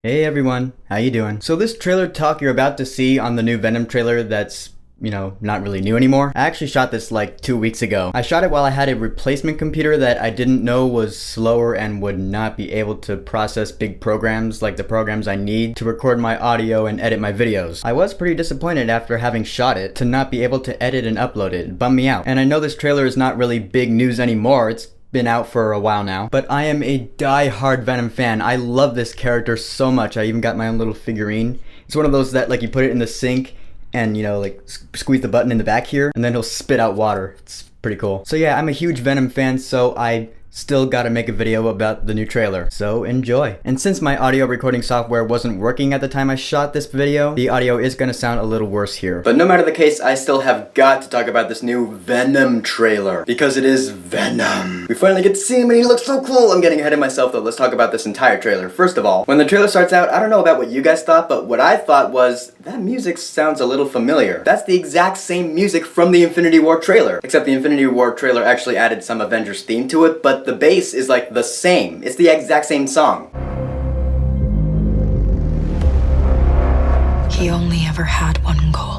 Hey everyone, how you doing? So this trailer talk you're about to see on the new Venom trailer that's, not really new anymore. I actually shot this like 2 weeks ago. I shot it while I had a replacement computer that I didn't know was slower and would not be able to process big programs like the programs I need to record my audio and edit my videos. I was pretty disappointed after having shot it to not be able to edit and upload it. It bummed me out. And I know this trailer is not really big news anymore. It's been out for a while now, but I am a die-hard Venom fan. I love this character so much. I even got my own little figurine. It's one of those that like you put it in the sink and squeeze the button in the back here and then he'll spit out water. It's pretty cool. So yeah, I'm a huge Venom fan, so I still gotta make a video about the new trailer, so enjoy. And since my audio recording software wasn't working at the time I shot this video, the audio is gonna sound a little worse here. But no matter the case, I still have got to talk about this new Venom trailer, because it is Venom. We finally get to see him and he looks so cool. I'm getting ahead of myself though. Let's talk about this entire trailer. First of all, when the trailer starts out, I don't know about what you guys thought, but what I thought was, that music sounds a little familiar. That's the exact same music from the Infinity War trailer, except the Infinity War trailer actually added some Avengers theme to it, but the bass is like the same. It's the exact same song. He only ever had one goal.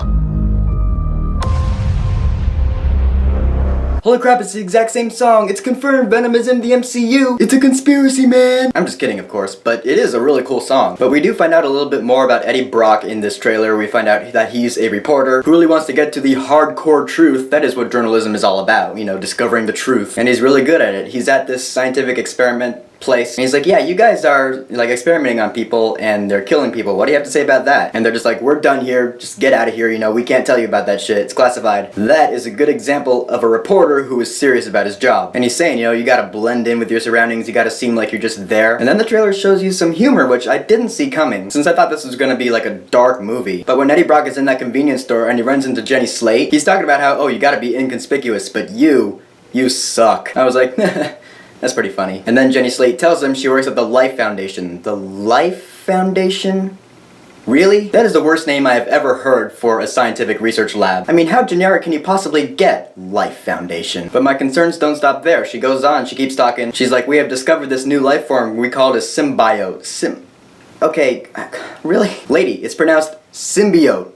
Holy crap, it's the exact same song. It's confirmed Venom is in the MCU. It's a conspiracy, man. I'm just kidding, of course, but it is a really cool song. But we do find out a little bit more about Eddie Brock in this trailer. We find out that he's a reporter who really wants to get to the hardcore truth. That is what journalism is all about, discovering the truth. And he's really good at it. He's at this scientific experiment place. And he's like, yeah, you guys are like experimenting on people and they're killing people. What do you have to say about that? And they're just like, we're done here. Just get out of here. We can't tell you about that shit. It's classified. That is a good example of a reporter who is serious about his job. And he's saying, you gotta blend in with your surroundings. You gotta seem like you're just there. And then the trailer shows you some humor, which I didn't see coming, since I thought this was gonna be like a dark movie. But when Eddie Brock is in that convenience store and he runs into Jenny Slate, he's talking about how, oh, you gotta be inconspicuous, but you suck. I was like, that's pretty funny. And then Jenny Slate tells him she works at the Life Foundation. The Life Foundation? Really? That is the worst name I have ever heard for a scientific research lab. I mean, how generic can you possibly get? Life Foundation. But my concerns don't stop there. She goes on, she keeps talking. She's like, we have discovered this new life form. We call it a symbiote. Okay, really? Lady, it's pronounced symbiote.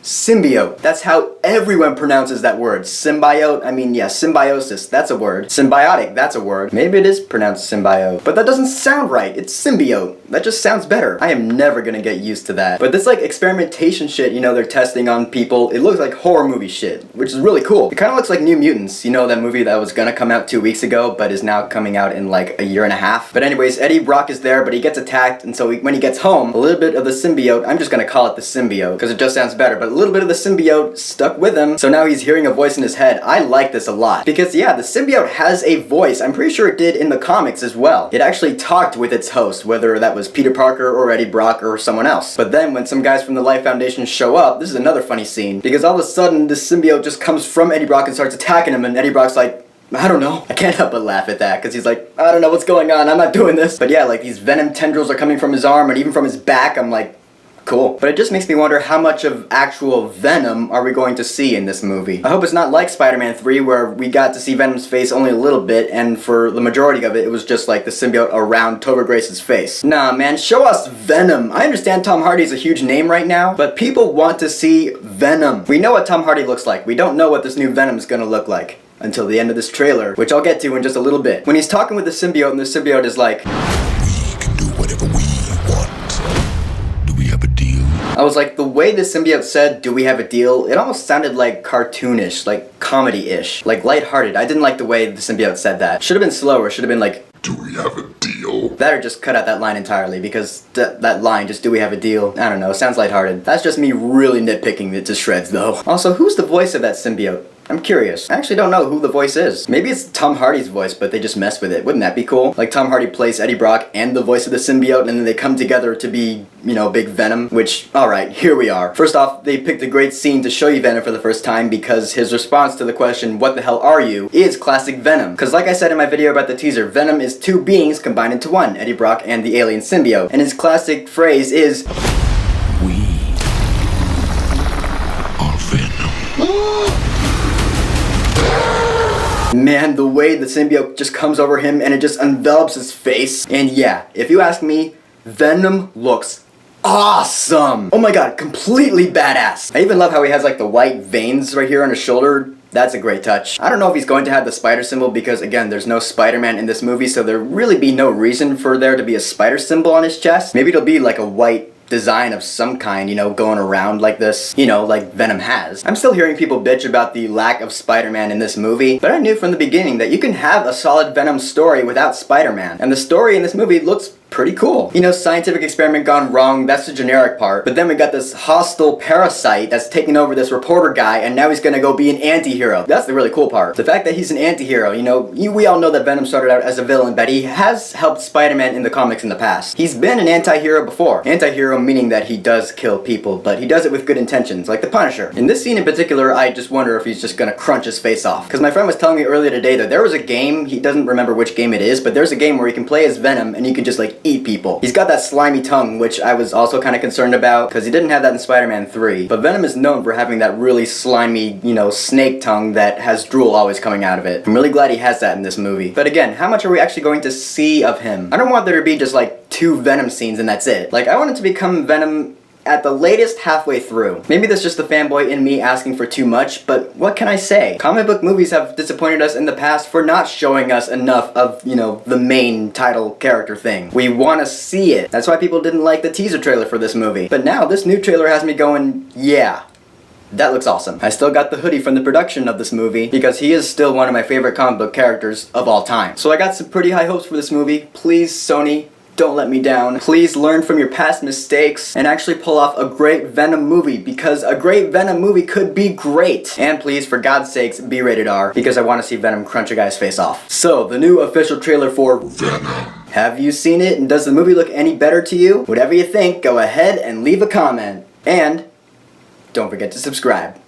Symbiote. That's how everyone pronounces that word. Symbiote, I mean, yeah, symbiosis, that's a word. Symbiotic, that's a word. Maybe it is pronounced symbiote. But that doesn't sound right. It's symbiote. That just sounds better. I am never gonna get used to that. But this like experimentation shit, they're testing on people, it looks like horror movie shit, which is really cool. It kind of looks like New Mutants, that movie that was gonna come out 2 weeks ago, but is now coming out in like a year and a half. But anyways, Eddie Brock is there, but he gets attacked, and so when he gets home, a little bit of the symbiote, I'm just gonna call it the symbiote, because it just sounds better, but a little bit of the symbiote stuck with him, so now he's hearing a voice in his head. I like this a lot, because yeah, the symbiote has a voice. I'm pretty sure it did in the comics as well. It actually talked with its host, whether that was Peter Parker or Eddie Brock or someone else. But then when some guys from the Life Foundation show up, this is another funny scene, because all of a sudden this symbiote just comes from Eddie Brock and starts attacking him, and Eddie Brock's like, I don't know. I can't help but laugh at that, because he's like, I don't know what's going on, I'm not doing this. But yeah, like these venom tendrils are coming from his arm and even from his back. I'm like, cool. But it just makes me wonder how much of actual Venom are we going to see in this movie. I hope it's not like Spider-Man 3 where we got to see Venom's face only a little bit, and for the majority of it, it was just like the symbiote around Topher Grace's face. Nah, man, show us Venom. I understand Tom Hardy's a huge name right now, but people want to see Venom. We know what Tom Hardy looks like. We don't know what this new Venom is gonna look like until the end of this trailer, which I'll get to in just a little bit. When he's talking with the symbiote, and the symbiote is like, we can do whatever we want. Do we have a deal? I was like, the way the symbiote said, do we have a deal? It almost sounded like cartoonish, like comedy-ish, like lighthearted. I didn't like the way the symbiote said that. Should have been slower, should have been like, do we have a deal? That or just cut out that line entirely, because that line, just do we have a deal? I don't know, sounds lighthearted. That's just me really nitpicking it to shreds though. Also, who's the voice of that symbiote? I'm curious. I actually don't know who the voice is. Maybe it's Tom Hardy's voice, but they just messed with it. Wouldn't that be cool? Like Tom Hardy plays Eddie Brock and the voice of the symbiote, and then they come together to be, big Venom, which, alright, here we are. First off, they picked a great scene to show you Venom for the first time, because his response to the question, what the hell are you, is classic Venom. Because like I said in my video about the teaser, Venom is two beings combined into one, Eddie Brock and the alien symbiote. And his classic phrase is, We are Venom. Man, the way the symbiote just comes over him and it just envelops his face. And yeah, if you ask me, Venom looks awesome! Oh my god, completely badass! I even love how he has like the white veins right here on his shoulder. That's a great touch. I don't know if he's going to have the spider symbol because, again, there's no Spider-Man in this movie, so there really be no reason for there to be a spider symbol on his chest. Maybe it'll be like a white design of some kind, you know, going around like this, you know, like Venom has. I'm still hearing people bitch about the lack of Spider-Man in this movie, but I knew from the beginning that you can have a solid Venom story without Spider-Man, and the story in this movie looks pretty cool. You know, scientific experiment gone wrong, that's the generic part, but then we got this hostile parasite that's taking over this reporter guy, and now he's gonna go be an anti-hero. That's the really cool part. The fact that he's an anti-hero, you know, we all know that Venom started out as a villain, but he has helped Spider-Man in the comics in the past. He's been an anti-hero before. Anti-hero meaning that he does kill people, but he does it with good intentions, like the Punisher. In this scene in particular, I just wonder if he's just gonna crunch his face off. Because my friend was telling me earlier today that there was a game, he doesn't remember which game it is, but there's a game where you can play as Venom and you can just like eat people. He's got that slimy tongue, which I was also kind of concerned about, because he didn't have that in Spider-Man 3. But Venom is known for having that really slimy, you know, snake tongue that has drool always coming out of it. I'm really glad he has that in this movie. But again, how much are we actually going to see of him? I don't want there to be just like 2 Venom scenes and that's it. Like, I want it to become Venom at the latest halfway through. Maybe that's just the fanboy in me asking for too much, but what can I say? Comic book movies have disappointed us in the past for not showing us enough of, you know, the main title character thing. We want to see it. That's why people didn't like the teaser trailer for this movie. But now, this new trailer has me going, yeah. That looks awesome. I still got the hoodie from the production of this movie because he is still one of my favorite comic book characters of all time. So I got some pretty high hopes for this movie. Please, Sony, don't let me down. Please learn from your past mistakes and actually pull off a great Venom movie, because a great Venom movie could be great. And please, for God's sakes, be rated R, because I want to see Venom crunch a guy's face off. So, the new official trailer for Venom. Have you seen it, and does the movie look any better to you? Whatever you think, go ahead and leave a comment. And don't forget to subscribe.